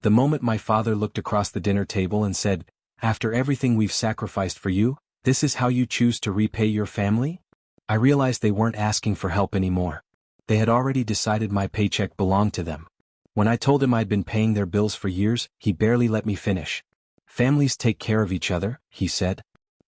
The moment my father looked across the dinner table and said, "After everything we've sacrificed for you, this is how you choose to repay your family?" I realized they weren't asking for help anymore. They had already decided my paycheck belonged to them. When I told him I'd been paying their bills for years, he barely let me finish. "Families take care of each other," he said.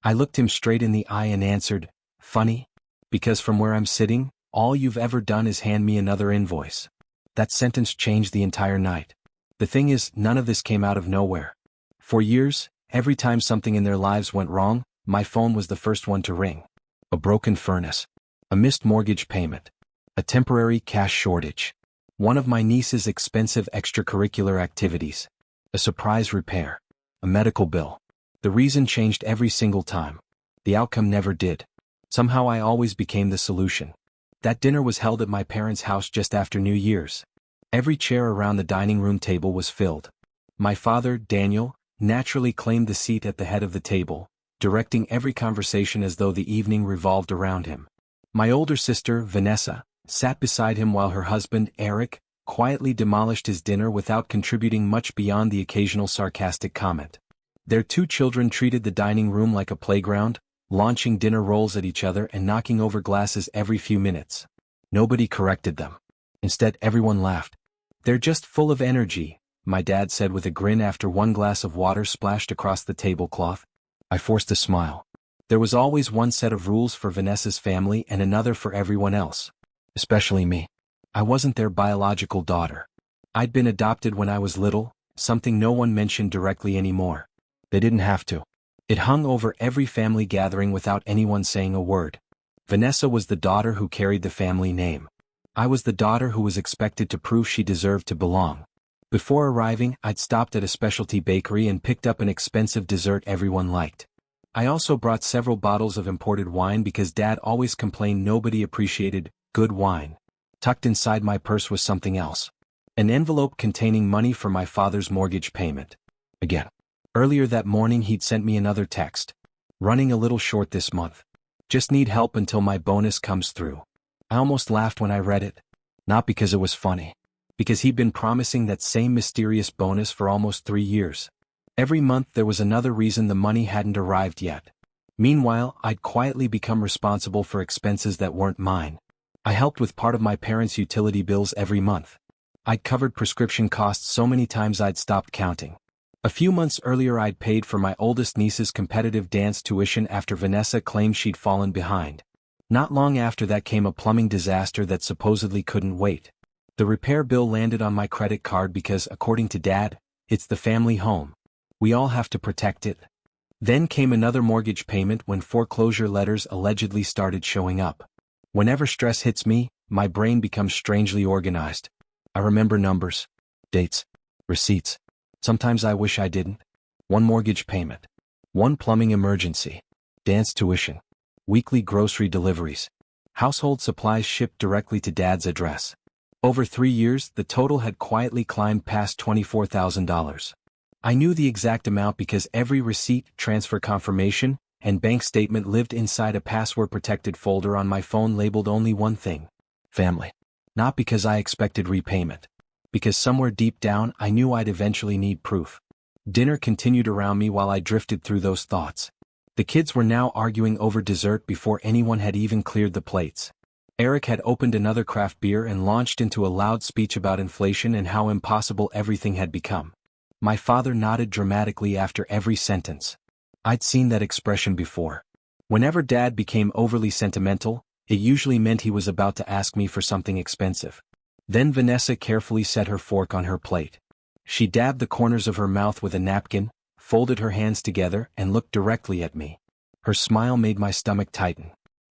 I looked him straight in the eye and answered, "Funny? Because from where I'm sitting, all you've ever done is hand me another invoice." That sentence changed the entire night. The thing is, none of this came out of nowhere. For years, every time something in their lives went wrong, my phone was the first one to ring. A broken furnace. A missed mortgage payment. A temporary cash shortage. One of my niece's expensive extracurricular activities. A surprise repair. A medical bill. The reason changed every single time. The outcome never did. Somehow I always became the solution. That dinner was held at my parents' house just after New Year's. Every chair around the dining room table was filled. My father, Daniel, naturally claimed the seat at the head of the table, directing every conversation as though the evening revolved around him. My older sister, Vanessa, sat beside him while her husband, Eric, quietly demolished his dinner without contributing much beyond the occasional sarcastic comment. Their 2 children treated the dining room like a playground, launching dinner rolls at each other and knocking over glasses every few minutes. Nobody corrected them. Instead, everyone laughed. "They're just full of energy," my dad said with a grin after one glass of water splashed across the tablecloth. I forced a smile. There was always one set of rules for Vanessa's family and another for everyone else. Especially me. I wasn't their biological daughter. I'd been adopted when I was little, something no one mentioned directly anymore. They didn't have to. It hung over every family gathering without anyone saying a word. Vanessa was the daughter who carried the family name. I was the daughter who was expected to prove she deserved to belong. Before arriving, I'd stopped at a specialty bakery and picked up an expensive dessert everyone liked. I also brought several bottles of imported wine because Dad always complained nobody appreciated good wine. Tucked inside my purse was something else. An envelope containing money for my father's mortgage payment. Again. Earlier that morning he'd sent me another text. "Running a little short this month. Just need help until my bonus comes through." I almost laughed when I read it. Not because it was funny. Because he'd been promising that same mysterious bonus for almost 3 years. Every month there was another reason the money hadn't arrived yet. Meanwhile, I'd quietly become responsible for expenses that weren't mine. I helped with part of my parents' utility bills every month. I'd covered prescription costs so many times I'd stopped counting. A few months earlier I'd paid for my oldest niece's competitive dance tuition after Vanessa claimed she'd fallen behind. Not long after that came a plumbing disaster that supposedly couldn't wait. The repair bill landed on my credit card because, according to Dad, it's the family home. We all have to protect it. Then came another mortgage payment when foreclosure letters allegedly started showing up. Whenever stress hits me, my brain becomes strangely organized. I remember numbers, dates, receipts. Sometimes I wish I didn't. One mortgage payment. One plumbing emergency. Dance tuition. Weekly grocery deliveries. Household supplies shipped directly to Dad's address. Over 3 years, the total had quietly climbed past $24,000. I knew the exact amount because every receipt, transfer confirmation, and bank statement lived inside a password-protected folder on my phone labeled only one thing: family. Not because I expected repayment. Because somewhere deep down I knew I'd eventually need proof. Dinner continued around me while I drifted through those thoughts. The kids were now arguing over dessert before anyone had even cleared the plates. Eric had opened another craft beer and launched into a loud speech about inflation and how impossible everything had become. My father nodded dramatically after every sentence. I'd seen that expression before. Whenever Dad became overly sentimental, it usually meant he was about to ask me for something expensive. Then Vanessa carefully set her fork on her plate. She dabbed the corners of her mouth with a napkin, folded her hands together, and looked directly at me. Her smile made my stomach tighten.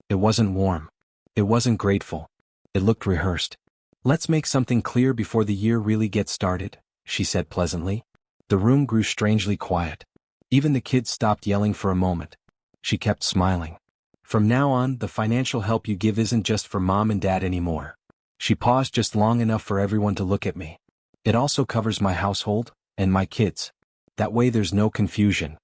It wasn't warm. It wasn't grateful. It looked rehearsed. "Let's make something clear before the year really gets started," she said pleasantly. The room grew strangely quiet. Even the kids stopped yelling for a moment. She kept smiling. "From now on, the financial help you give isn't just for Mom and Dad anymore." She paused just long enough for everyone to look at me. "It also covers my household, and my kids. That way there's no confusion."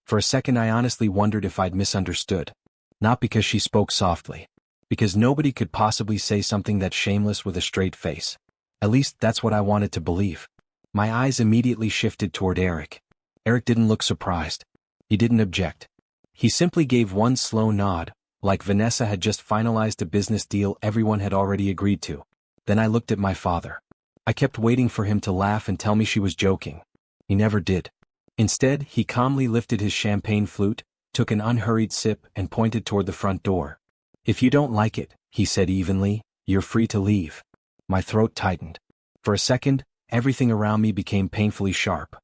For a second I honestly wondered if I'd misunderstood. Not because she spoke softly. Because nobody could possibly say something that shameless with a straight face. At least that's what I wanted to believe. My eyes immediately shifted toward Eric. Eric didn't look surprised. He didn't object. He simply gave one slow nod, like Vanessa had just finalized a business deal everyone had already agreed to. Then I looked at my father. I kept waiting for him to laugh and tell me she was joking. He never did. Instead, he calmly lifted his champagne flute, took an unhurried sip and pointed toward the front door. "If you don't like it," he said evenly, "you're free to leave." My throat tightened. For a second, everything around me became painfully sharp.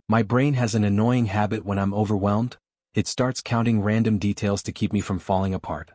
My brain has an annoying habit when I'm overwhelmed. It starts counting random details to keep me from falling apart.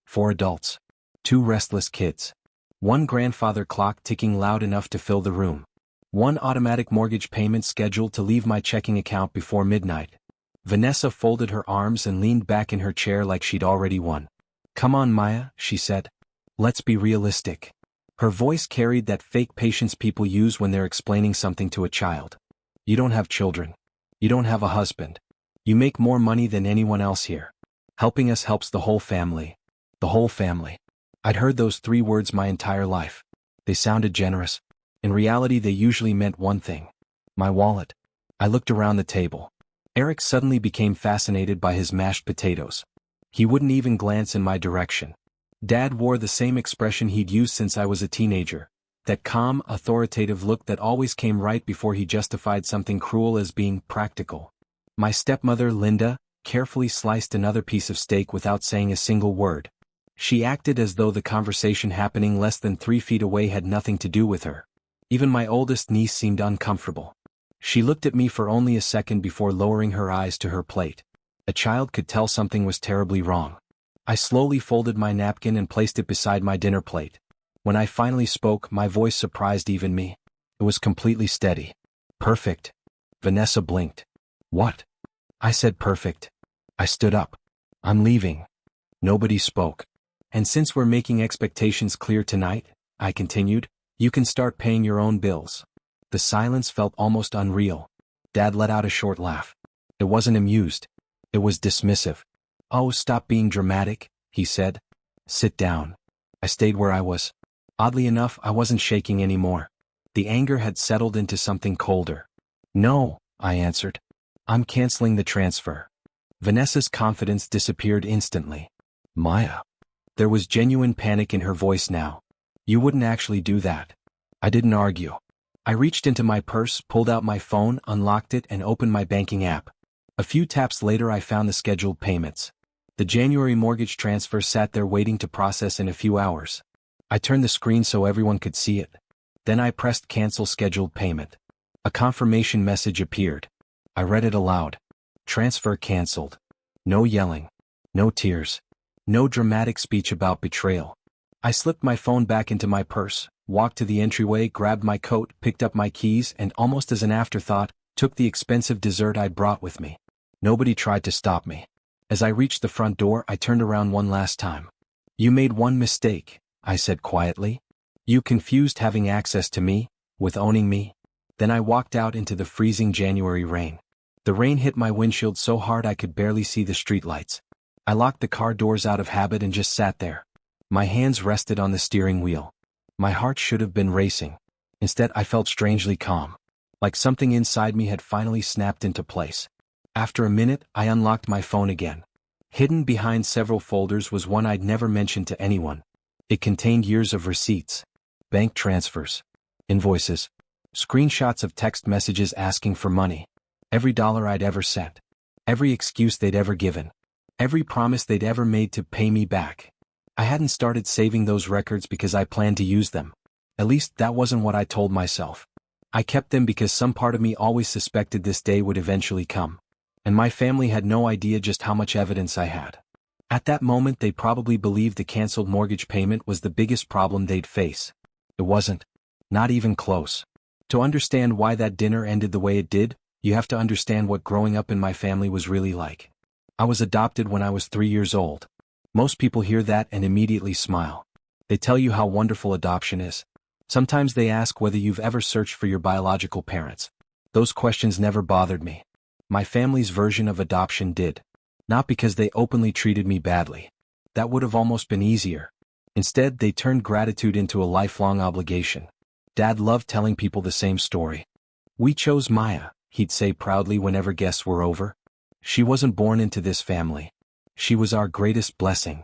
4 adults. 2 restless kids. 1 grandfather clock ticking loud enough to fill the room. 1 automatic mortgage payment scheduled to leave my checking account before midnight. Vanessa folded her arms and leaned back in her chair like she'd already won. "Come on, Maya," she said. "Let's be realistic." Her voice carried that fake patience people use when they're explaining something to a child. "You don't have children. You don't have a husband. You make more money than anyone else here. Helping us helps the whole family." The whole family. I'd heard those 3 words my entire life. They sounded generous. In reality, they usually meant one thing. My wallet. I looked around the table. Eric suddenly became fascinated by his mashed potatoes. He wouldn't even glance in my direction. Dad wore the same expression he'd used since I was a teenager. That calm, authoritative look that always came right before he justified something cruel as being practical. My stepmother, Linda, carefully sliced another piece of steak without saying a single word. She acted as though the conversation happening less than 3 feet away had nothing to do with her. Even my oldest niece seemed uncomfortable. She looked at me for only a second before lowering her eyes to her plate. A child could tell something was terribly wrong. I slowly folded my napkin and placed it beside my dinner plate. When I finally spoke, my voice surprised even me. It was completely steady. "Perfect." Vanessa blinked. "What?" I said perfect. I stood up. "I'm leaving." Nobody spoke. "And since we're making expectations clear tonight," I continued, "you can start paying your own bills." The silence felt almost unreal. Dad let out a short laugh. It wasn't amused. It was dismissive. "Oh, stop being dramatic," he said. "Sit down." I stayed where I was. Oddly enough, I wasn't shaking anymore. The anger had settled into something colder. "No," I answered. "I'm canceling the transfer." Vanessa's confidence disappeared instantly. "Maya." There was genuine panic in her voice now. "You wouldn't actually do that." I didn't argue. I reached into my purse, pulled out my phone, unlocked it, and opened my banking app. A few taps later I found the scheduled payments. The January mortgage transfer sat there waiting to process in a few hours. I turned the screen so everyone could see it. Then I pressed cancel scheduled payment. A confirmation message appeared. I read it aloud. Transfer canceled. No yelling. No tears. No dramatic speech about betrayal. I slipped my phone back into my purse, walked to the entryway, grabbed my coat, picked up my keys, and almost as an afterthought, took the expensive dessert I'd brought with me. Nobody tried to stop me. As I reached the front door, I turned around one last time. "You made one mistake," I said quietly. "You confused having access to me with owning me." Then I walked out into the freezing January rain. The rain hit my windshield so hard I could barely see the streetlights. I locked the car doors out of habit and just sat there. My hands rested on the steering wheel. My heart should have been racing. Instead, I felt strangely calm. Like something inside me had finally snapped into place. After a minute, I unlocked my phone again. Hidden behind several folders was one I'd never mentioned to anyone. It contained years of receipts, bank transfers, invoices, screenshots of text messages asking for money, every dollar I'd ever sent, every excuse they'd ever given, every promise they'd ever made to pay me back. I hadn't started saving those records because I planned to use them. At least that wasn't what I told myself. I kept them because some part of me always suspected this day would eventually come. And my family had no idea just how much evidence I had. At that moment they probably believed the canceled mortgage payment was the biggest problem they'd face. It wasn't. Not even close. To understand why that dinner ended the way it did, you have to understand what growing up in my family was really like. I was adopted when I was 3 years old. Most people hear that and immediately smile. They tell you how wonderful adoption is. Sometimes they ask whether you've ever searched for your biological parents. Those questions never bothered me. My family's version of adoption did. Not because they openly treated me badly. That would have almost been easier. Instead, they turned gratitude into a lifelong obligation. Dad loved telling people the same story. "We chose Maya," he'd say proudly whenever guests were over. "She wasn't born into this family. She was our greatest blessing."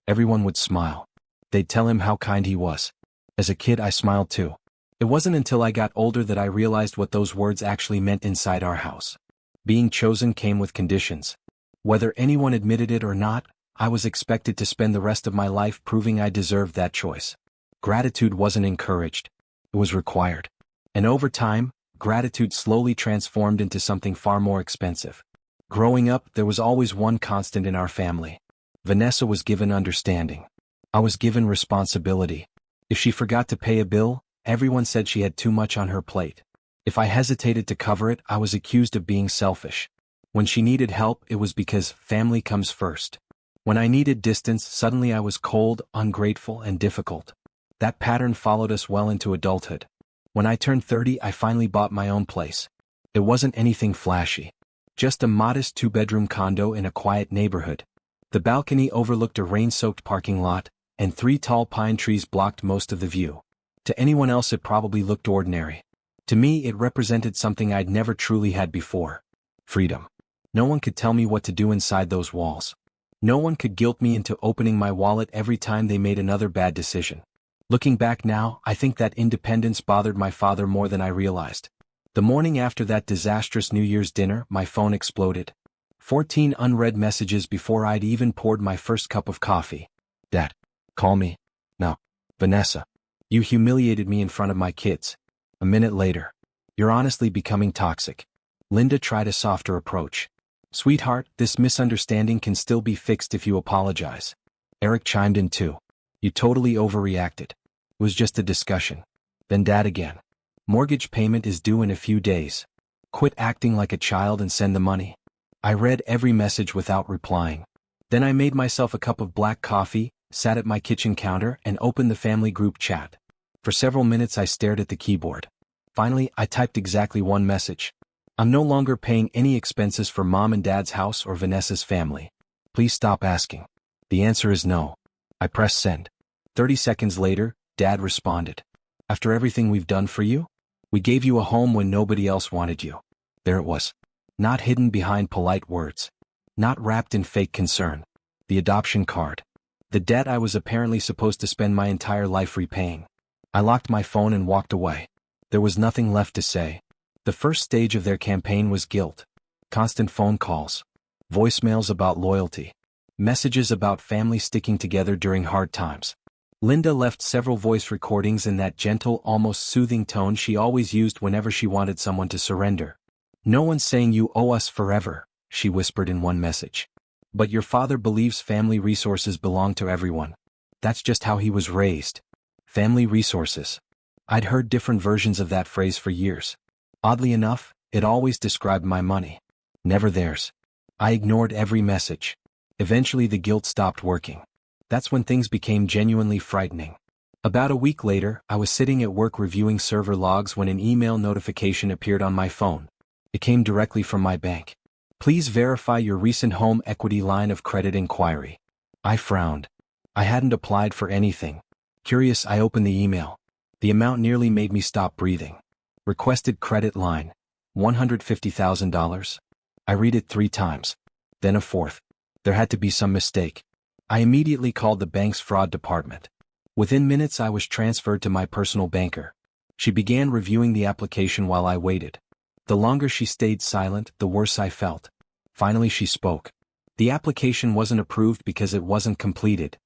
Everyone would smile. They'd tell him how kind he was. As a kid, I smiled too. It wasn't until I got older that I realized what those words actually meant inside our house. Being chosen came with conditions. Whether anyone admitted it or not, I was expected to spend the rest of my life proving I deserved that choice. Gratitude wasn't encouraged. It was required. And over time, gratitude slowly transformed into something far more expensive. Growing up, there was always one constant in our family. Vanessa was given understanding. I was given responsibility. If she forgot to pay a bill, everyone said she had too much on her plate. If I hesitated to cover it, I was accused of being selfish. When she needed help, it was because family comes first. When I needed distance, suddenly I was cold, ungrateful, and difficult. That pattern followed us well into adulthood. When I turned 30, I finally bought my own place. It wasn't anything flashy. Just a modest 2-bedroom condo in a quiet neighborhood. The balcony overlooked a rain-soaked parking lot, and 3 tall pine trees blocked most of the view. To anyone else it probably looked ordinary. To me it represented something I'd never truly had before. Freedom. No one could tell me what to do inside those walls. No one could guilt me into opening my wallet every time they made another bad decision. Looking back now, I think that independence bothered my father more than I realized. The morning after that disastrous New Year's dinner, my phone exploded. 14 unread messages before I'd even poured my first cup of coffee. "Dad, call me." "No. Vanessa, you humiliated me in front of my kids." A minute later. "You're honestly becoming toxic." Linda tried a softer approach. "Sweetheart, this misunderstanding can still be fixed if you apologize." Eric chimed in too. "You totally overreacted. It was just a discussion." Then Dad again. "Mortgage payment is due in a few days. Quit acting like a child and send the money." I read every message without replying. Then I made myself a cup of black coffee, sat at my kitchen counter, and opened the family group chat. For several minutes I stared at the keyboard. Finally, I typed exactly one message. "I'm no longer paying any expenses for Mom and Dad's house or Vanessa's family. Please stop asking." The answer is no. I pressed send. 30 seconds later, Dad responded. "After everything we've done for you? We gave you a home when nobody else wanted you." There it was. Not hidden behind polite words. Not wrapped in fake concern. The adoption card. The debt I was apparently supposed to spend my entire life repaying. I locked my phone and walked away. There was nothing left to say. The first stage of their campaign was guilt. Constant phone calls. Voicemails about loyalty. Messages about family sticking together during hard times. Linda left several voice recordings in that gentle, almost soothing tone she always used whenever she wanted someone to surrender. "No one's saying you owe us forever," she whispered in one message. "But your father believes family resources belong to everyone. That's just how he was raised." Family resources. I'd heard different versions of that phrase for years. Oddly enough, it always described my money. Never theirs. I ignored every message. Eventually the guilt stopped working. That's when things became genuinely frightening. About a week later, I was sitting at work reviewing server logs when an email notification appeared on my phone. It came directly from my bank. "Please verify your recent home equity line of credit inquiry." I frowned. I hadn't applied for anything. Curious, I opened the email. The amount nearly made me stop breathing. Requested credit line. $150,000. I read it 3 times. Then a 4th. There had to be some mistake. I immediately called the bank's fraud department. Within minutes I was transferred to my personal banker. She began reviewing the application while I waited. The longer she stayed silent, the worse I felt. Finally she spoke. "The application wasn't approved because it wasn't completed."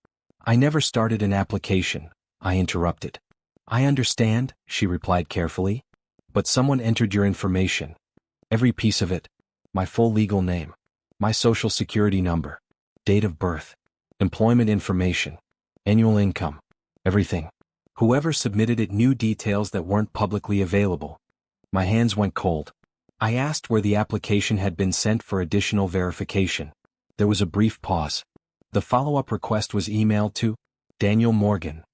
"I never started an application," I interrupted. "I understand," she replied carefully. "But someone entered your information. Every piece of it. My full legal name. My social security number. Date of birth. Employment information. Annual income. Everything. Whoever submitted it knew details that weren't publicly available." My hands went cold. I asked where the application had been sent for additional verification. There was a brief pause. The follow-up request was emailed to Daniel Morgan,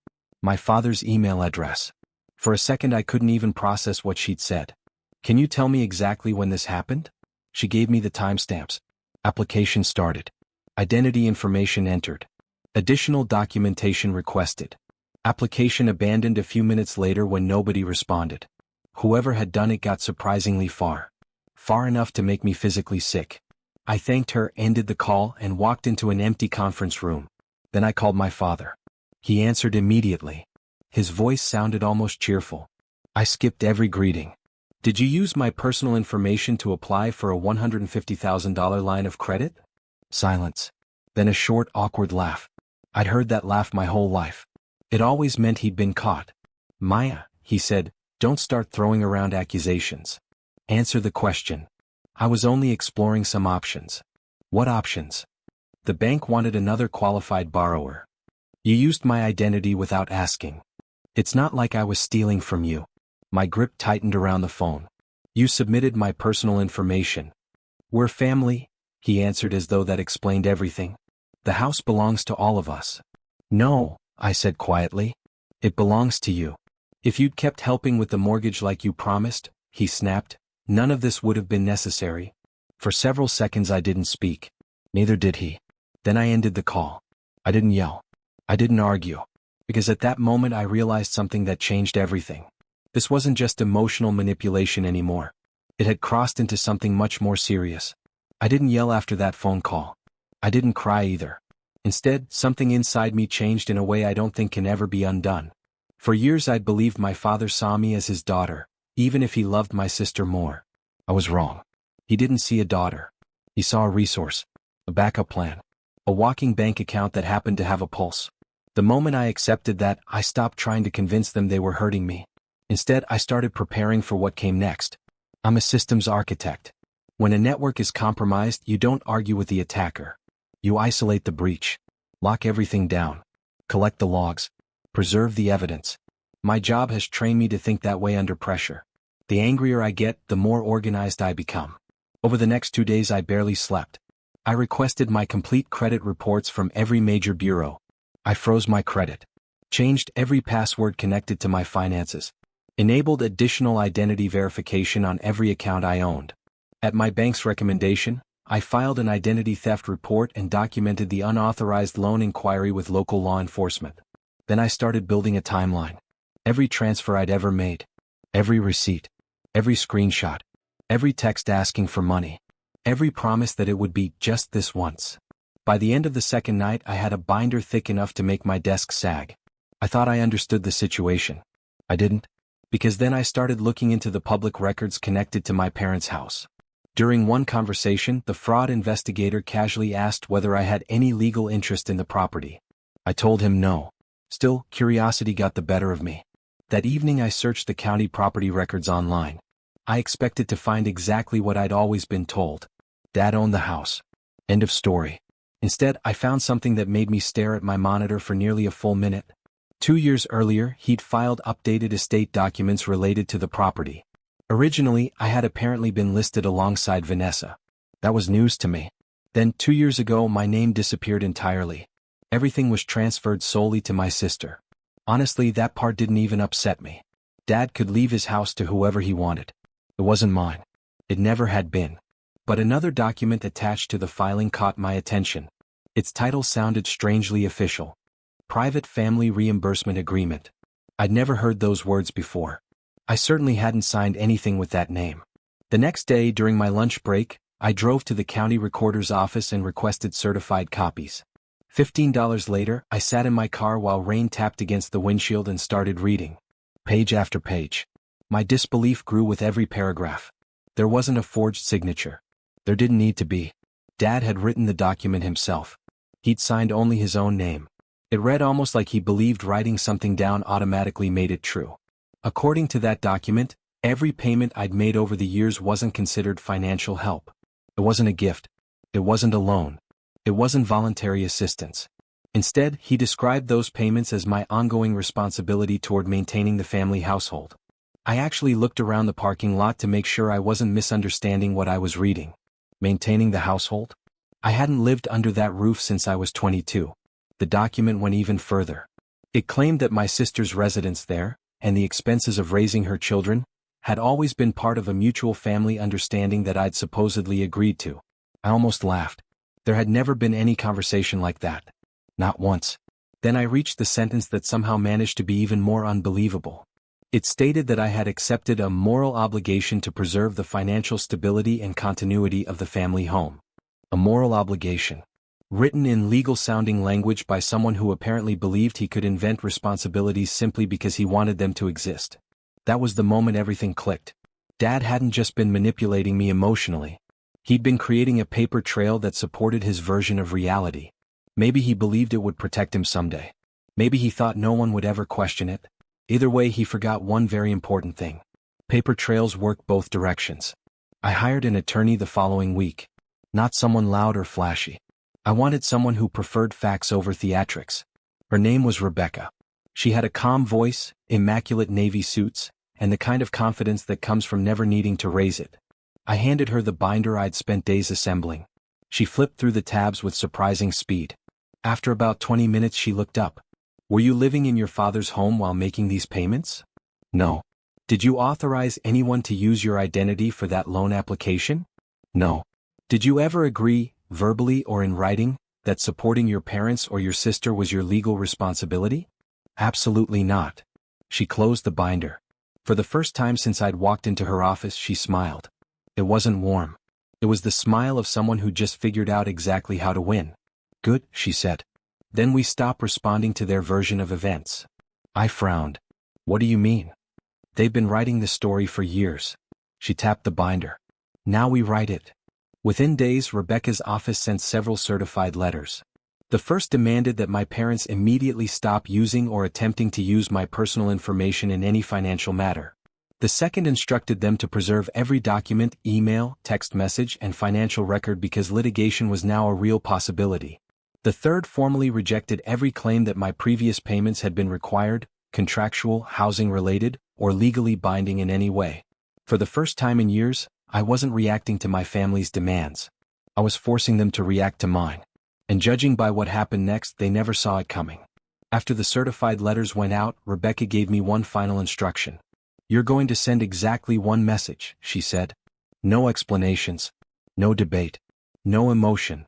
my father's email address. For a second I couldn't even process what she'd said. "Can you tell me exactly when this happened?" She gave me the timestamps. Application started. Identity information entered. Additional documentation requested. Application abandoned a few minutes later when nobody responded. Whoever had done it got surprisingly far. Far enough to make me physically sick. I thanked her, ended the call, and walked into an empty conference room. Then I called my father. He answered immediately. His voice sounded almost cheerful. I skipped every greeting. "Did you use my personal information to apply for a $150,000 line of credit?" Silence. Then a short, awkward laugh. I'd heard that laugh my whole life. It always meant he'd been caught. "Maya," he said, "don't start throwing around accusations. Answer the question." I was only exploring some options. What options? The bank wanted another qualified borrower. You used my identity without asking. It's not like I was stealing from you. My grip tightened around the phone. You submitted my personal information. "We're family," he answered as though that explained everything. "The house belongs to all of us." "No," I said quietly. "It belongs to you. If you'd kept helping with the mortgage like you promised," he snapped, "none of this would have been necessary." For several seconds I didn't speak. Neither did he. Then I ended the call. I didn't yell. I didn't argue. Because at that moment I realized something that changed everything. This wasn't just emotional manipulation anymore. It had crossed into something much more serious. I didn't yell after that phone call. I didn't cry either. Instead, something inside me changed in a way I don't think can ever be undone. For years I'd believed my father saw me as his daughter, even if he loved my sister more. I was wrong. He didn't see a daughter. He saw a resource, a backup plan, a walking bank account that happened to have a pulse. The moment I accepted that, I stopped trying to convince them they were hurting me. Instead, I started preparing for what came next. I'm a systems architect. When a network is compromised, you don't argue with the attacker. You isolate the breach, lock everything down, collect the logs, preserve the evidence. My job has trained me to think that way under pressure. The angrier I get, the more organized I become. Over the next 2 days I barely slept. I requested my complete credit reports from every major bureau. I froze my credit, changed every password connected to my finances, enabled additional identity verification on every account I owned. At my bank's recommendation, I filed an identity theft report and documented the unauthorized loan inquiry with local law enforcement. Then I started building a timeline. Every transfer I'd ever made, every receipt, every screenshot, every text asking for money, every promise that it would be just this once. By the end of the second night, I had a binder thick enough to make my desk sag. I thought I understood the situation. I didn't. Because then I started looking into the public records connected to my parents' house. During one conversation, the fraud investigator casually asked whether I had any legal interest in the property. I told him no. Still, curiosity got the better of me. That evening I searched the county property records online. I expected to find exactly what I'd always been told. Dad owned the house. End of story. Instead, I found something that made me stare at my monitor for nearly a full minute. 2 years earlier, he'd filed updated estate documents related to the property. Originally, I had apparently been listed alongside Vanessa. That was news to me. Then 2 years ago, my name disappeared entirely. Everything was transferred solely to my sister. Honestly, that part didn't even upset me. Dad could leave his house to whoever he wanted. It wasn't mine. It never had been. But another document attached to the filing caught my attention. Its title sounded strangely official. Private Family Reimbursement Agreement. I'd never heard those words before. I certainly hadn't signed anything with that name. The next day, during my lunch break, I drove to the county recorder's office and requested certified copies. $15 later, I sat in my car while rain tapped against the windshield and started reading. Page after page. My disbelief grew with every paragraph. There wasn't a forged signature. There didn't need to be. Dad had written the document himself. He'd signed only his own name. It read almost like he believed writing something down automatically made it true. According to that document, every payment I'd made over the years wasn't considered financial help. It wasn't a gift. It wasn't a loan. It wasn't voluntary assistance. Instead, he described those payments as my ongoing responsibility toward maintaining the family household. I actually looked around the parking lot to make sure I wasn't misunderstanding what I was reading. Maintaining the household? I hadn't lived under that roof since I was 22. The document went even further. It claimed that my sister's residence there, and the expenses of raising her children, had always been part of a mutual family understanding that I'd supposedly agreed to. I almost laughed. There had never been any conversation like that. Not once. Then I reached the sentence that somehow managed to be even more unbelievable. It stated that I had accepted a moral obligation to preserve the financial stability and continuity of the family home. A moral obligation. Written in legal-sounding language by someone who apparently believed he could invent responsibilities simply because he wanted them to exist. That was the moment everything clicked. Dad hadn't just been manipulating me emotionally. He'd been creating a paper trail that supported his version of reality. Maybe he believed it would protect him someday. Maybe he thought no one would ever question it. Either way, he forgot one very important thing. Paper trails work both directions. I hired an attorney the following week. Not someone loud or flashy. I wanted someone who preferred facts over theatrics. Her name was Rebecca. She had a calm voice, immaculate navy suits, and the kind of confidence that comes from never needing to raise it. I handed her the binder I'd spent days assembling. She flipped through the tabs with surprising speed. After about 20 minutes she looked up. Were you living in your father's home while making these payments? No. Did you authorize anyone to use your identity for that loan application? No. Did you ever agree, verbally or in writing, that supporting your parents or your sister was your legal responsibility? Absolutely not. She closed the binder. For the first time since I'd walked into her office, she smiled. It wasn't warm. It was the smile of someone who just figured out exactly how to win. Good, she said. Then we stop responding to their version of events. I frowned. What do you mean? They've been writing the story for years. She tapped the binder. Now we write it. Within days, Rebecca's office sent several certified letters. The first demanded that my parents immediately stop using or attempting to use my personal information in any financial matter. The second instructed them to preserve every document, email, text message, and financial record because litigation was now a real possibility. The third formally rejected every claim that my previous payments had been required, contractual, housing-related, or legally binding in any way. For the first time in years, I wasn't reacting to my family's demands. I was forcing them to react to mine. And judging by what happened next, they never saw it coming. After the certified letters went out, Rebecca gave me one final instruction. You're going to send exactly one message, she said. No explanations. No debate. No emotion.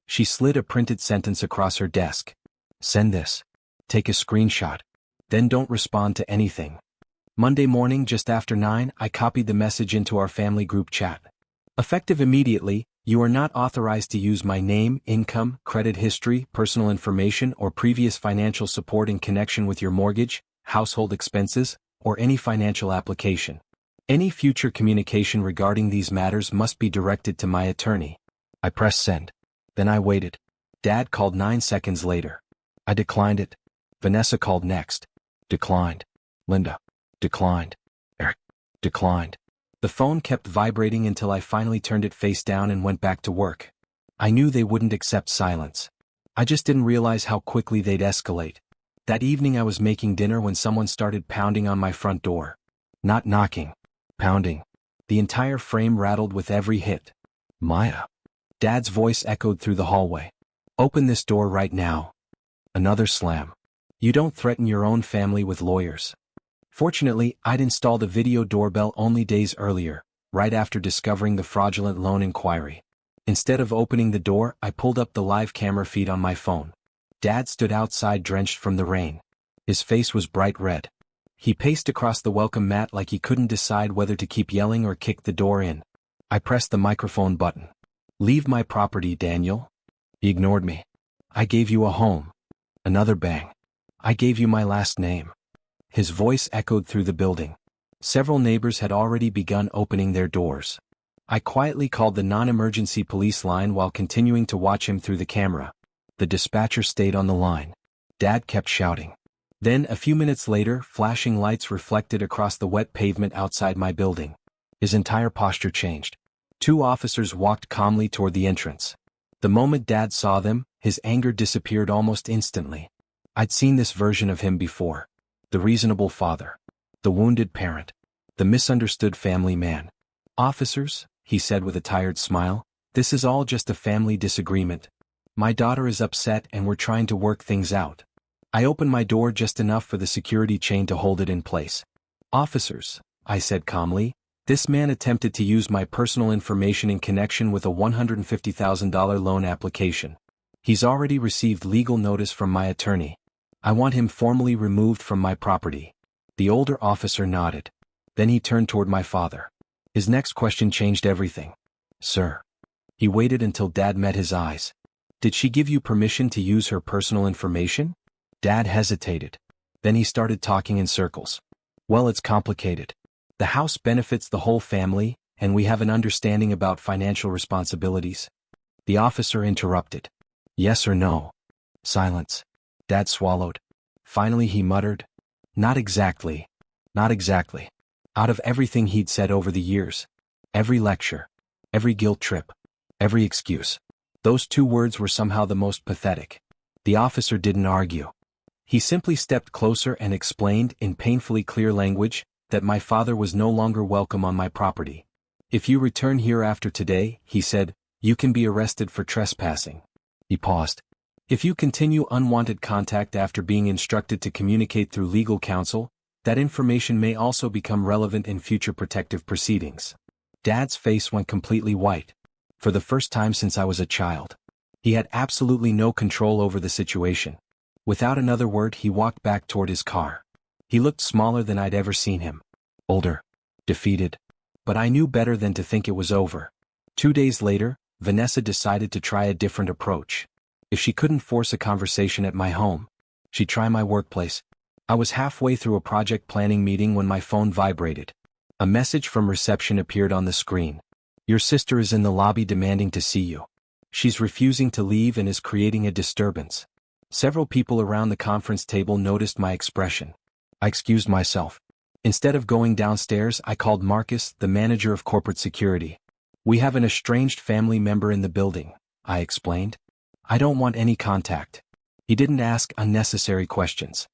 She slid a printed sentence across her desk. Send this. Take a screenshot. Then don't respond to anything. Monday morning, just after 9, I copied the message into our family group chat. Effective immediately, you are not authorized to use my name, income, credit history, personal information, or previous financial support in connection with your mortgage, household expenses, or any financial application. Any future communication regarding these matters must be directed to my attorney. I pressed send. Then I waited. Dad called 9 seconds later. I declined it. Vanessa called next. Declined. Linda. Declined. Eric. Declined. The phone kept vibrating until I finally turned it face down and went back to work. I knew they wouldn't accept silence. I just didn't realize how quickly they'd escalate. That evening I was making dinner when someone started pounding on my front door. Not knocking. Pounding. The entire frame rattled with every hit. Maya. Dad's voice echoed through the hallway. Open this door right now. Another slam. You don't threaten your own family with lawyers. Fortunately, I'd installed a video doorbell only days earlier, right after discovering the fraudulent loan inquiry. Instead of opening the door, I pulled up the live camera feed on my phone. Dad stood outside drenched from the rain. His face was bright red. He paced across the welcome mat like he couldn't decide whether to keep yelling or kick the door in. I pressed the microphone button. Leave my property, Daniel. He ignored me. I gave you a home. Another bang. I gave you my last name. His voice echoed through the building. Several neighbors had already begun opening their doors. I quietly called the non-emergency police line while continuing to watch him through the camera. The dispatcher stayed on the line. Dad kept shouting. Then, a few minutes later, flashing lights reflected across the wet pavement outside my building. His entire posture changed. 2 officers walked calmly toward the entrance. The moment Dad saw them, his anger disappeared almost instantly. I'd seen this version of him before. The reasonable father. The wounded parent. The misunderstood family man. Officers, he said with a tired smile, this is all just a family disagreement. My daughter is upset and we're trying to work things out. I opened my door just enough for the security chain to hold it in place. Officers, I said calmly, this man attempted to use my personal information in connection with a $150,000 loan application. He's already received legal notice from my attorney. I want him formally removed from my property. The older officer nodded. Then he turned toward my father. His next question changed everything. Sir. He waited until Dad met his eyes. Did she give you permission to use her personal information? Dad hesitated. Then he started talking in circles. Well, it's complicated. The house benefits the whole family, and we have an understanding about financial responsibilities. The officer interrupted. Yes or no? Silence. Dad swallowed. Finally he muttered. Not exactly. Not exactly. Out of everything he'd said over the years, every lecture, every guilt trip, every excuse, those two words were somehow the most pathetic. The officer didn't argue. He simply stepped closer and explained in painfully clear language that my father was no longer welcome on my property. If you return here after today, he said, you can be arrested for trespassing. He paused. If you continue unwanted contact after being instructed to communicate through legal counsel, that information may also become relevant in future protective proceedings. Dad's face went completely white. For the first time since I was a child. He had absolutely no control over the situation. Without another word, he walked back toward his car. He looked smaller than I'd ever seen him. Older. Defeated. But I knew better than to think it was over. 2 days later, Vanessa decided to try a different approach. If she couldn't force a conversation at my home, she'd try my workplace. I was halfway through a project planning meeting when my phone vibrated. A message from reception appeared on the screen. Your sister is in the lobby demanding to see you. She's refusing to leave and is creating a disturbance. Several people around the conference table noticed my expression. I excused myself. Instead of going downstairs, I called Marcus, the manager of corporate security. We have an estranged family member in the building, I explained. I don't want any contact. He didn't ask unnecessary questions.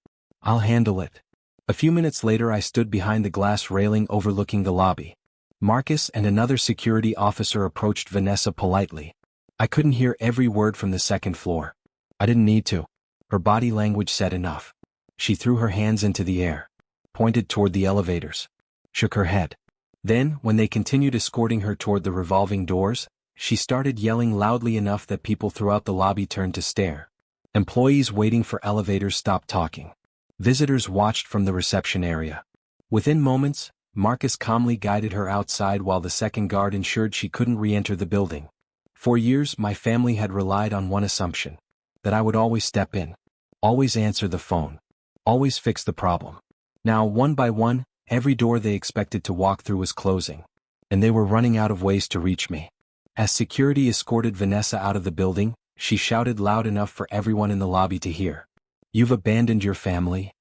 I'll handle it. A few minutes later I stood behind the glass railing overlooking the lobby. Marcus and another security officer approached Vanessa politely. I couldn't hear every word from the second floor. I didn't need to. Her body language said enough. She threw her hands into the air, pointed toward the elevators, shook her head. Then, when they continued escorting her toward the revolving doors, she started yelling loudly enough that people throughout the lobby turned to stare. Employees waiting for elevators stopped talking. Visitors watched from the reception area. Within moments, Marcus calmly guided her outside while the second guard ensured she couldn't re-enter the building. For years, my family had relied on one assumption. That I would always step in. Always answer the phone. Always fix the problem. Now, one by one, every door they expected to walk through was closing. And they were running out of ways to reach me. As security escorted Vanessa out of the building, she shouted loud enough for everyone in the lobby to hear. You've abandoned your family?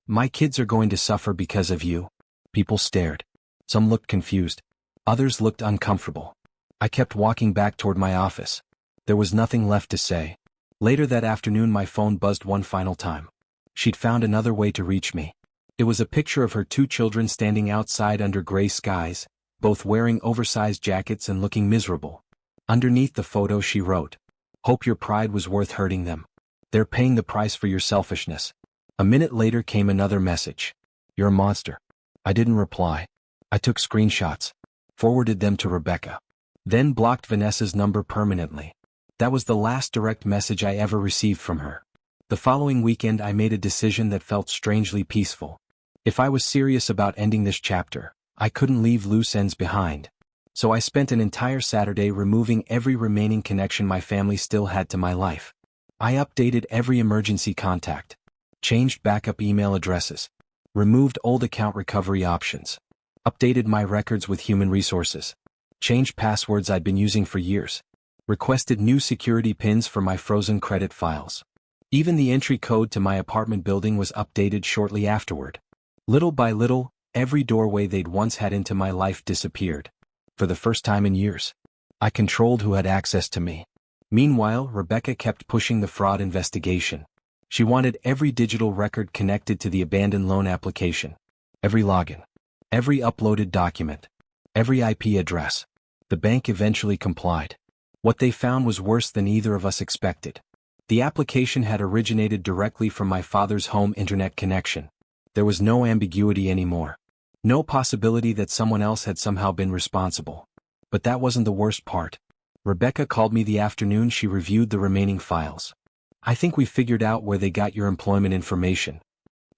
My kids are going to suffer because of you. People stared. Some looked confused. Others looked uncomfortable. I kept walking back toward my office. There was nothing left to say. Later that afternoon my phone buzzed one final time. She'd found another way to reach me. It was a picture of her 2 children standing outside under gray skies, both wearing oversized jackets and looking miserable. Underneath the photo she wrote, "Hope your pride was worth hurting them. They're paying the price for your selfishness." A minute later came another message. "You're a monster." I didn't reply. I took screenshots, forwarded them to Rebecca, then blocked Vanessa's number permanently. That was the last direct message I ever received from her. The following weekend I made a decision that felt strangely peaceful. If I was serious about ending this chapter, I couldn't leave loose ends behind. So I spent an entire Saturday removing every remaining connection my family still had to my life. I updated every emergency contact, changed backup email addresses, removed old account recovery options, updated my records with human resources, changed passwords I'd been using for years, requested new security pins for my frozen credit files. Even the entry code to my apartment building was updated shortly afterward. Little by little, every doorway they'd once had into my life disappeared. For the first time in years, I controlled who had access to me. Meanwhile, Rebecca kept pushing the fraud investigation. She wanted every digital record connected to the abandoned loan application. Every login. Every uploaded document. Every IP address. The bank eventually complied. What they found was worse than either of us expected. The application had originated directly from my father's home internet connection. There was no ambiguity anymore. No possibility that someone else had somehow been responsible. But that wasn't the worst part. Rebecca called me the afternoon she reviewed the remaining files. "I think we figured out where they got your employment information."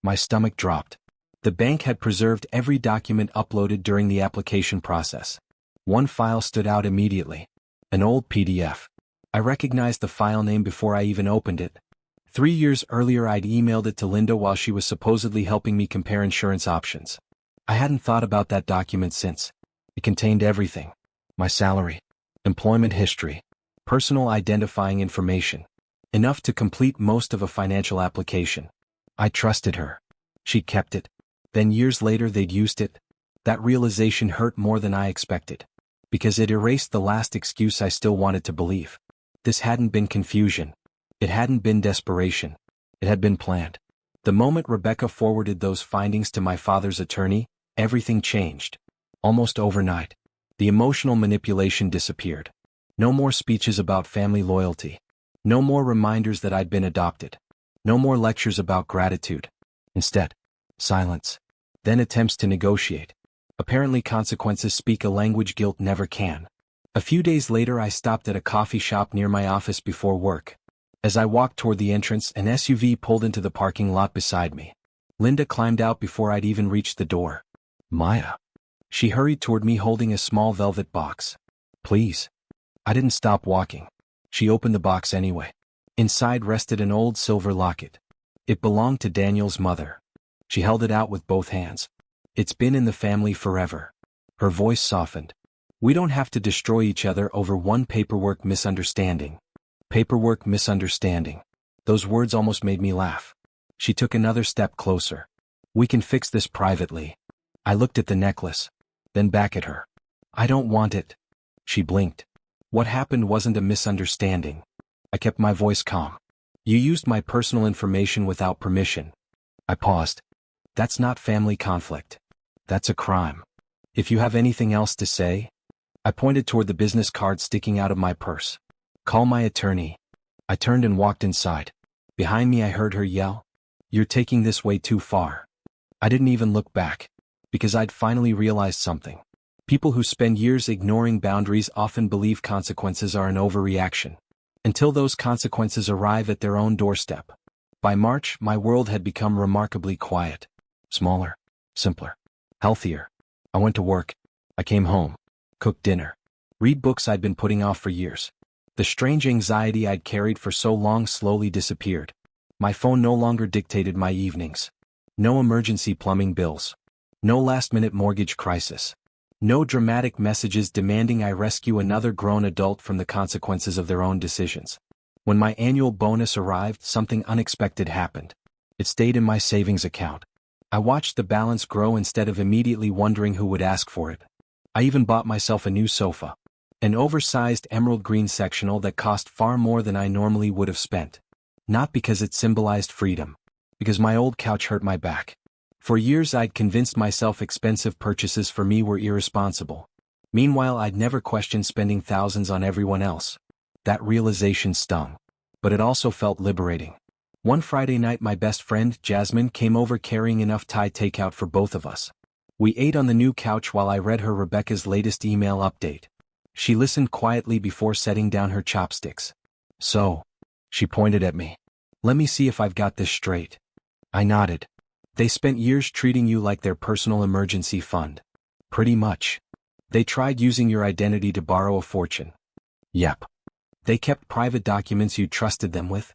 My stomach dropped. The bank had preserved every document uploaded during the application process. One file stood out immediately. An old PDF. I recognized the file name before I even opened it. 3 years earlier I'd emailed it to Linda while she was supposedly helping me compare insurance options. I hadn't thought about that document since. It contained everything. My salary, employment history, personal identifying information. Enough to complete most of a financial application. I trusted her. She kept it. Then years later they'd used it. That realization hurt more than I expected. Because it erased the last excuse I still wanted to believe. This hadn't been confusion. It hadn't been desperation. It had been planned. The moment Rebecca forwarded those findings to my father's attorney, everything changed. Almost overnight. The emotional manipulation disappeared. No more speeches about family loyalty. No more reminders that I'd been adopted. No more lectures about gratitude. Instead, silence. Then attempts to negotiate. Apparently consequences speak a language guilt never can. A few days later I stopped at a coffee shop near my office before work. As I walked toward the entrance, an SUV pulled into the parking lot beside me. Linda climbed out before I'd even reached the door. Maya. She hurried toward me holding a small velvet box. Please. I didn't stop walking. She opened the box anyway. Inside rested an old silver locket. It belonged to Daniel's mother. She held it out with both hands. It's been in the family forever. Her voice softened. We don't have to destroy each other over one paperwork misunderstanding. Paperwork misunderstanding. Those words almost made me laugh. She took another step closer. We can fix this privately. I looked at the necklace, then back at her. I don't want it. She blinked. What happened wasn't a misunderstanding. I kept my voice calm. You used my personal information without permission. I paused. That's not family conflict. That's a crime. If you have anything else to say. I pointed toward the business card sticking out of my purse. Call my attorney. I turned and walked inside. Behind me I heard her yell. You're taking this way too far. I didn't even look back. Because I'd finally realized something. People who spend years ignoring boundaries often believe consequences are an overreaction. Until those consequences arrive at their own doorstep. By March, my world had become remarkably quiet. Smaller. Simpler. Healthier. I went to work. I came home. Cooked dinner. Read books I'd been putting off for years. The strange anxiety I'd carried for so long slowly disappeared. My phone no longer dictated my evenings. No emergency plumbing bills. No last-minute mortgage crisis. No dramatic messages demanding I rescue another grown adult from the consequences of their own decisions. When my annual bonus arrived, something unexpected happened. It stayed in my savings account. I watched the balance grow instead of immediately wondering who would ask for it. I even bought myself a new sofa. An oversized emerald green sectional that cost far more than I normally would have spent. Not because it symbolized freedom. Because my old couch hurt my back. For years I'd convinced myself expensive purchases for me were irresponsible. Meanwhile I'd never questioned spending thousands on everyone else. That realization stung. But it also felt liberating. One Friday night my best friend, Jasmine, came over carrying enough Thai takeout for both of us. We ate on the new couch while I read her Rebecca's latest email update. She listened quietly before setting down her chopsticks. So, she pointed at me. Let me see if I've got this straight. I nodded. They spent years treating you like their personal emergency fund. Pretty much. They tried using your identity to borrow a fortune. Yep. They kept private documents you trusted them with.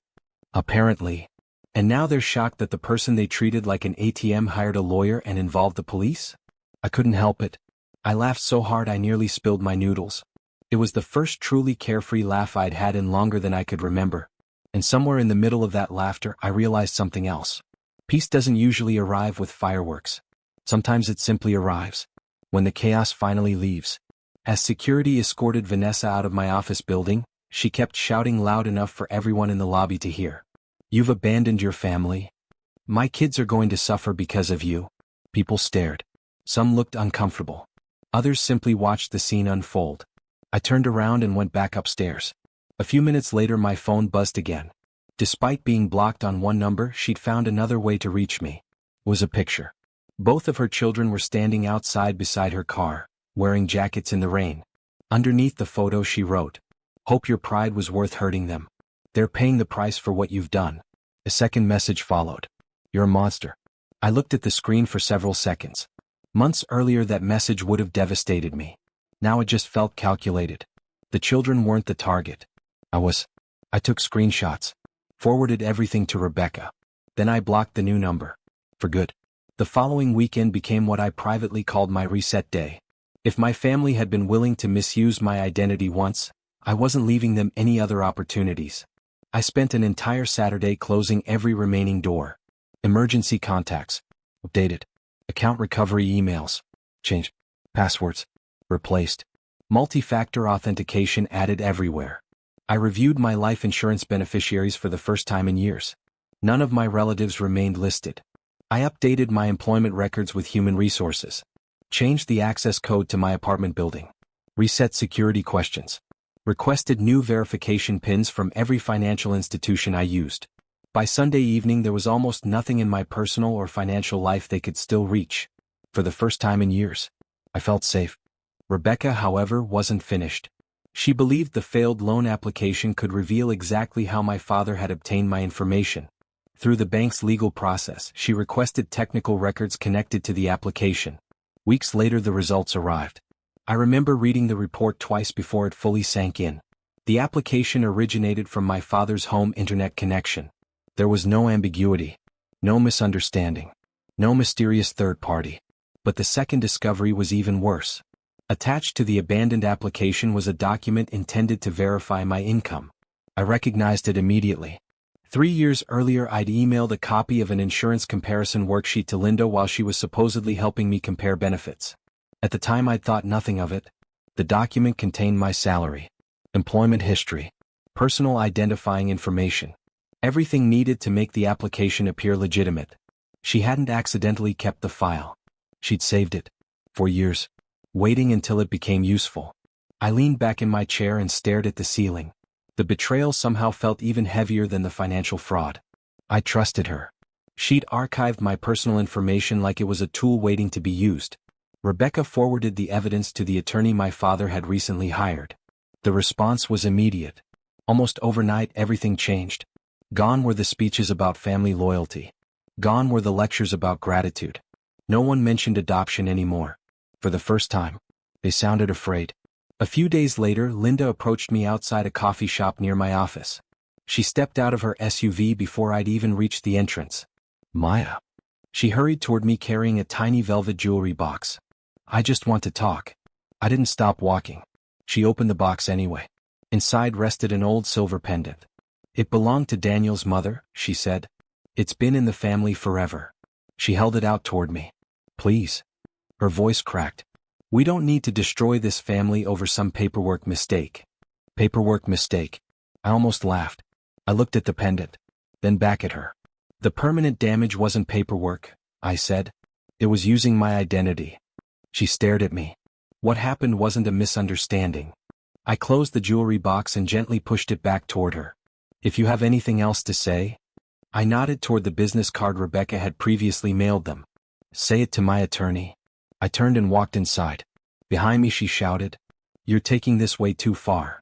Apparently. And now they're shocked that the person they treated like an ATM hired a lawyer and involved the police? I couldn't help it. I laughed so hard I nearly spilled my noodles. It was the first truly carefree laugh I'd had in longer than I could remember. And somewhere in the middle of that laughter I realized something else. Peace doesn't usually arrive with fireworks. Sometimes it simply arrives. When the chaos finally leaves. As security escorted Vanessa out of my office building, she kept shouting loud enough for everyone in the lobby to hear. You've abandoned your family. My kids are going to suffer because of you. People stared. Some looked uncomfortable. Others simply watched the scene unfold. I turned around and went back upstairs. A few minutes later my phone buzzed again. Despite being blocked on one number, she'd found another way to reach me. It was a picture. Both of her children were standing outside beside her car, wearing jackets in the rain. Underneath the photo she wrote, "Hope your pride was worth hurting them. They're paying the price for what you've done." A second message followed. "You're a monster. I looked at the screen for several seconds. Months earlier that message would have devastated me. Now it just felt calculated. The children weren't the target. I took screenshots, forwarded everything to Rebecca. Then I blocked the new number. For good. The following weekend became what I privately called my reset day. If my family had been willing to misuse my identity once, I wasn't leaving them any other opportunities. I spent an entire Saturday closing every remaining door. Emergency contacts. Updated. Account recovery emails. Changed. Passwords. Replaced. Multi-factor authentication added everywhere. I reviewed my life insurance beneficiaries for the first time in years. None of my relatives remained listed. I updated my employment records with human resources. Changed the access code to my apartment building. Reset security questions. Requested new verification pins from every financial institution I used. By Sunday evening there was almost nothing in my personal or financial life they could still reach. For the first time in years, I felt safe. Rebecca, however, wasn't finished. She believed the failed loan application could reveal exactly how my father had obtained my information. Through the bank's legal process, she requested technical records connected to the application. Weeks later the results arrived. I remember reading the report twice before it fully sank in. The application originated from my father's home internet connection. There was no ambiguity, no misunderstanding, no mysterious third party. But the second discovery was even worse. Attached to the abandoned application was a document intended to verify my income. I recognized it immediately. 3 years earlier I'd emailed a copy of an insurance comparison worksheet to Linda while she was supposedly helping me compare benefits. At the time I'd thought nothing of it. The document contained my salary, employment history, personal identifying information. Everything needed to make the application appear legitimate. She hadn't accidentally kept the file. She'd saved it. For years. Waiting until it became useful. I leaned back in my chair and stared at the ceiling. The betrayal somehow felt even heavier than the financial fraud. I trusted her. She'd archived my personal information like it was a tool waiting to be used. Rebecca forwarded the evidence to the attorney my father had recently hired. The response was immediate. Almost overnight everything changed. Gone were the speeches about family loyalty. Gone were the lectures about gratitude. No one mentioned adoption anymore. For the first time, they sounded afraid. A few days later, Linda approached me outside a coffee shop near my office. She stepped out of her SUV before I'd even reached the entrance. Maya. She hurried toward me carrying a tiny velvet jewelry box. I just want to talk. I didn't stop walking. She opened the box anyway. Inside rested an old silver pendant. It belonged to Daniel's mother, she said. It's been in the family forever. She held it out toward me. Please. Her voice cracked. We don't need to destroy this family over some paperwork mistake. Paperwork mistake. I almost laughed. I looked at the pendant, then back at her. The permanent damage wasn't paperwork, I said. It was using my identity. She stared at me. What happened wasn't a misunderstanding. I closed the jewelry box and gently pushed it back toward her. If you have anything else to say? I nodded toward the business card Rebecca had previously mailed them. Say it to my attorney. I turned and walked inside. Behind me she shouted, You're taking this way too far.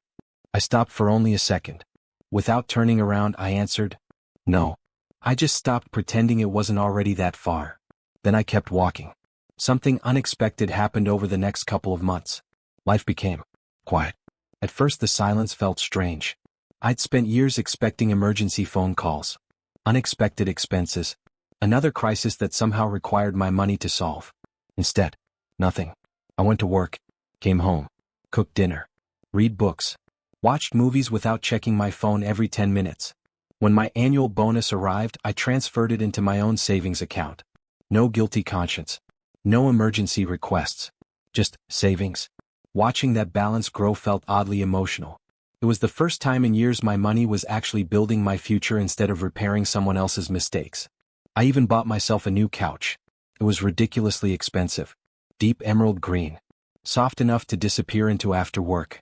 I stopped for only a second. Without turning around I answered, No. I just stopped pretending it wasn't already that far. Then I kept walking. Something unexpected happened over the next couple of months. Life became quiet. At first the silence felt strange. I'd spent years expecting emergency phone calls, unexpected expenses, another crisis that somehow required my money to solve. Instead, nothing. I went to work, came home, cooked dinner, read books, watched movies without checking my phone every 10 minutes. When my annual bonus arrived, I transferred it into my own savings account. No guilty conscience. No emergency requests. Just savings. Watching that balance grow felt oddly emotional. It was the first time in years my money was actually building my future instead of repairing someone else's mistakes. I even bought myself a new couch. It was ridiculously expensive. Deep emerald green. Soft enough to disappear into after work.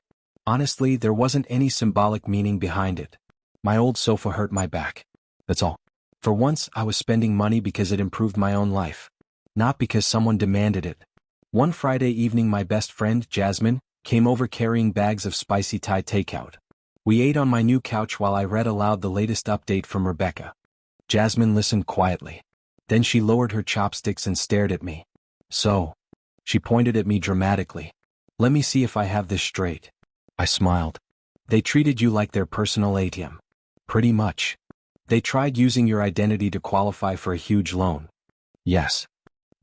Honestly, there wasn't any symbolic meaning behind it. My old sofa hurt my back. That's all. For once, I was spending money because it improved my own life. Not because someone demanded it. One Friday evening my best friend, Jasmine, came over carrying bags of spicy Thai takeout. We ate on my new couch while I read aloud the latest update from Rebecca. Jasmine listened quietly. Then she lowered her chopsticks and stared at me. So. She pointed at me dramatically. Let me see if I have this straight. I smiled. They treated you like their personal ATM. Pretty much. They tried using your identity to qualify for a huge loan. Yes.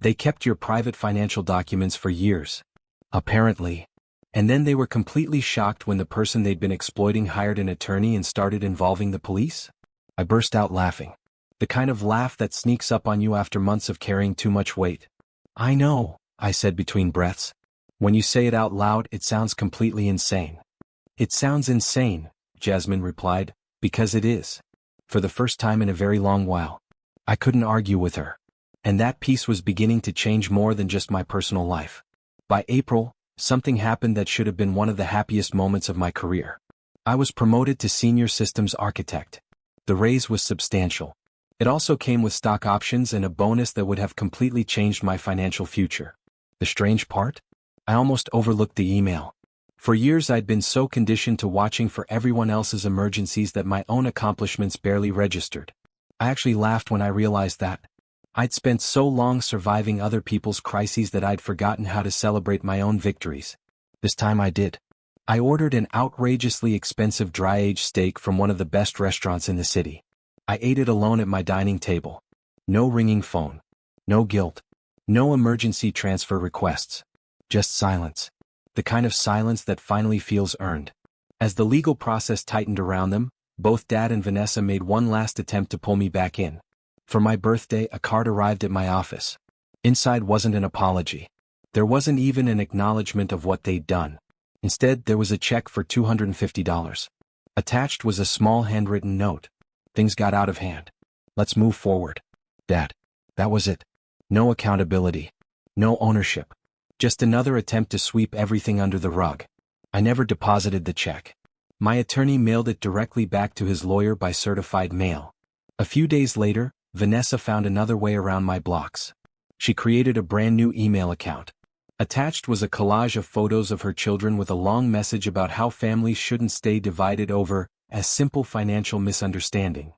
They kept your private financial documents for years. Apparently. And then they were completely shocked when the person they'd been exploiting hired an attorney and started involving the police? I burst out laughing. The kind of laugh that sneaks up on you after months of carrying too much weight. I know, I said between breaths. When you say it out loud, it sounds completely insane. It sounds insane, Jasmine replied, because it is. For the first time in a very long while. I couldn't argue with her. And that piece was beginning to change more than just my personal life. By April, something happened that should have been one of the happiest moments of my career. I was promoted to senior systems architect. The raise was substantial. It also came with stock options and a bonus that would have completely changed my financial future. The strange part? I almost overlooked the email. For years I'd been so conditioned to watching for everyone else's emergencies that my own accomplishments barely registered. I actually laughed when I realized that. I'd spent so long surviving other people's crises that I'd forgotten how to celebrate my own victories. This time I did. I ordered an outrageously expensive dry-aged steak from one of the best restaurants in the city. I ate it alone at my dining table. No ringing phone. No guilt. No emergency transfer requests. Just silence. The kind of silence that finally feels earned. As the legal process tightened around them, both Dad and Vanessa made one last attempt to pull me back in. For my birthday, a card arrived at my office. Inside wasn't an apology. There wasn't even an acknowledgement of what they'd done. Instead, there was a check for $250. Attached was a small handwritten note. Things got out of hand. Let's move forward. Dad. That was it. No accountability. No ownership. Just another attempt to sweep everything under the rug. I never deposited the check. My attorney mailed it directly back to his lawyer by certified mail. A few days later, Vanessa found another way around my blocks. She created a brand new email account. Attached was a collage of photos of her children with a long message about how families shouldn't stay divided over a simple financial misunderstanding.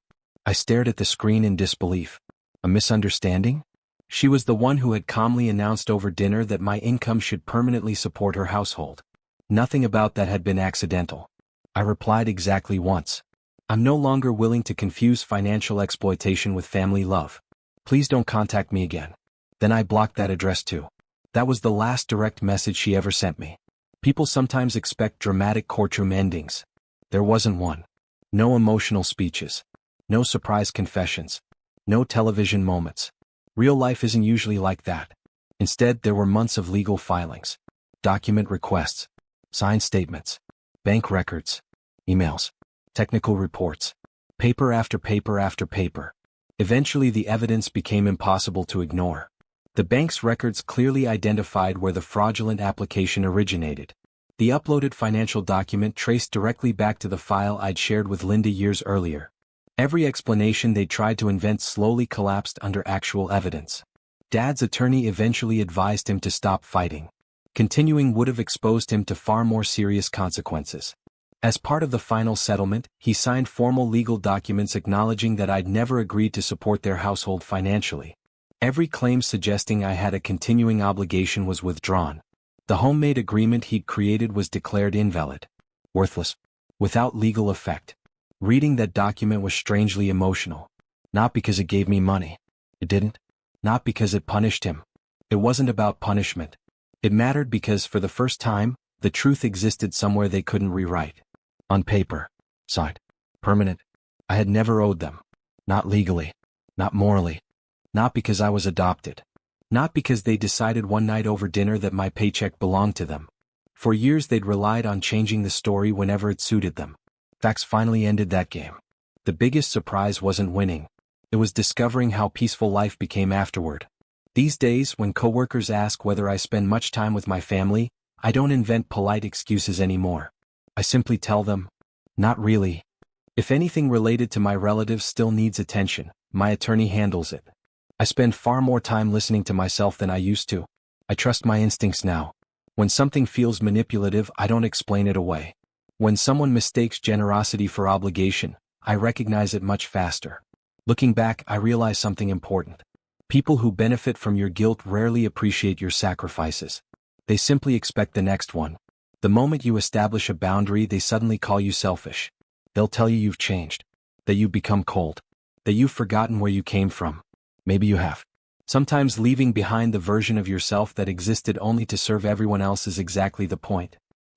I stared at the screen in disbelief. A misunderstanding? She was the one who had calmly announced over dinner that my income should permanently support her household. Nothing about that had been accidental. I replied exactly once. I'm no longer willing to confuse financial exploitation with family love. Please don't contact me again. Then I blocked that address too. That was the last direct message she ever sent me. People sometimes expect dramatic courtroom endings. There wasn't one. No emotional speeches. No surprise confessions. No television moments. Real life isn't usually like that. Instead, there were months of legal filings. Document requests. Signed statements. Bank records. Emails. Technical reports. Paper after paper after paper. Eventually the evidence became impossible to ignore. The bank's records clearly identified where the fraudulent application originated. The uploaded financial document traced directly back to the file I'd shared with Linda years earlier. Every explanation they tried to invent slowly collapsed under actual evidence. Dad's attorney eventually advised him to stop fighting. Continuing would have exposed him to far more serious consequences. As part of the final settlement, he signed formal legal documents acknowledging that I'd never agreed to support their household financially. Every claim suggesting I had a continuing obligation was withdrawn. The homemade agreement he'd created was declared invalid. Worthless. Without legal effect. Reading that document was strangely emotional. Not because it gave me money. It didn't. Not because it punished him. It wasn't about punishment. It mattered because, for the first time, the truth existed somewhere they couldn't rewrite. On paper. Signed. Permanent. I had never owed them. Not legally. Not morally. Not because I was adopted. Not because they decided one night over dinner that my paycheck belonged to them. For years they'd relied on changing the story whenever it suited them. Facts finally ended that game. The biggest surprise wasn't winning. It was discovering how peaceful life became afterward. These days, when coworkers ask whether I spend much time with my family, I don't invent polite excuses anymore. I simply tell them, not really. If anything related to my relatives still needs attention, my attorney handles it. I spend far more time listening to myself than I used to. I trust my instincts now. When something feels manipulative, I don't explain it away. When someone mistakes generosity for obligation, I recognize it much faster. Looking back, I realize something important. People who benefit from your guilt rarely appreciate your sacrifices. They simply expect the next one. The moment you establish a boundary, they suddenly call you selfish. They'll tell you you've changed, that you've become cold, that you've forgotten where you came from. Maybe you have. Sometimes leaving behind the version of yourself that existed only to serve everyone else is exactly the point.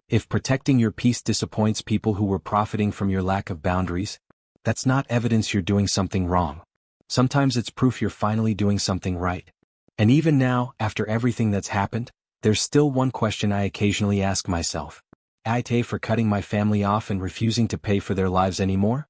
If protecting your peace disappoints people who were profiting from your lack of boundaries, that's not evidence you're doing something wrong. Sometimes it's proof you're finally doing something right. And even now, after everything that's happened, there's still one question I occasionally ask myself. AITA for cutting my family off and refusing to pay for their lives anymore?